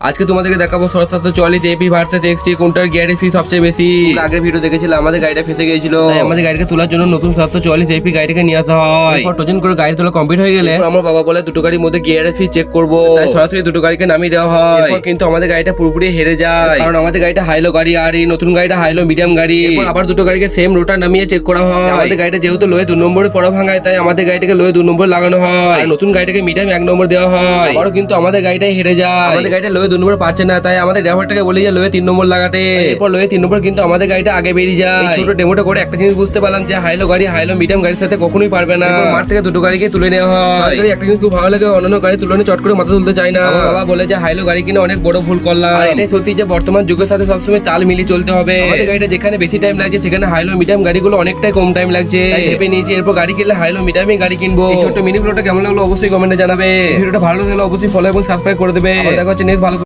আজকে তোমাদেরকে দেখাবো 744 এপি ভার্সেস এক্সটি কোনটার গিয়ারের ফি সবচেয়ে বেশি। আগের ভিডিও দেখেছিলাম আমাদের গাড়িটা ফেসে গিয়েছিল, তাই আমাদের গাড়িকে তোলার জন্য নতুন 744 এপি গাড়িটাকে নিয়ে আসা হয়। এরপর টোজেন করে গাড়ি তোলা কমপ্লিট হয়ে গেলে আমার বাবা বলে দুটো গাড়ির মধ্যে গিয়ারের ফি চেক করবো, তাই সরাসরি দুটো গাড়িকে নামিয়ে দেওয়া হয়। এরপর কিন্তু আমাদের গাড়িটা পুরোপুরি হেরে যায়, কারণ আমাদের গাড়িটা হাইলো গাড়ি আর এই নতুন গাড়িটা হাইলো মিডিয়াম গাড়ি। এরপর আবার দুটো গাড়িকে সেম রোটার নামিয়ে চেক করা হয়। আমাদের গাড়িটা যেহেতু লোয়ে 2 নম্বরে পড়া ভাঙায়, তাই আমাদের গাড়িটাকে লোয়ে 2 নম্বর লাগানো হয়, আর নতুন গাড়িটাকে মিডিয়াম 1 নম্বর দেওয়া হয়। আবারও কিন্তু আমাদের গাড়িটাই হেরে যায়, আমাদের গাড়িটা লোয়ে 2 নম্বর পাচ্ছে না, তাই আমাদের ড্রাইভারটাকে বলি যে লোয়ে 3 নম্বর লাগাতে। এরপর লোয়ে 3 নম্বর কিন্তু আমাদের গাড়িটা আগে বেরিয়ে যায়। এই ছোট ডেমোটা করে একটা জিনিস বুঝতে পারলাম যে হাইলো গাড়ি হাইলো মিডিয়াম গাড়ির সাথে কখনোই পারবে না। মাঠ থেকে দুটো গাড়িকে তুলে নেওয়া হয়। একটা জিনিস খুব ভালো লাগে, অন্যান্য গাড়ি তুলনে চট করে মাথা তুলতে চাই না। আমার বাবা বলে যে হাইলো গাড়ি কিনে অনেক বড় ভুল করলাম, আর এটাই সত্যি যে বর্তমান যুগের সাথে সবসময় তাল মিলিয়ে চলতে হবে। আমাদের গাড়িটা যেখানে বেশি টাইম লাগছে সেখানে হাইলো মিডিয়াম গাড়িগুলো অনেকটাই কম টাইম লাগছে, তাই ভেবে নিয়েছি এরপর গাড়ি কিনলে হাইলো মিডিয়ামই গাড়ি কিনবো। এই ছোট্ট মিনি ভিডিওটা কেমন লাগলো অবশ্যই কমেন্টে জানাবে। ভিডিওটা ভালো লাগলে অবশ্যই ফলো এবং সাবস্ক্রাইব করে দেবে। দেখা হচ্ছে নেক্সট ভালো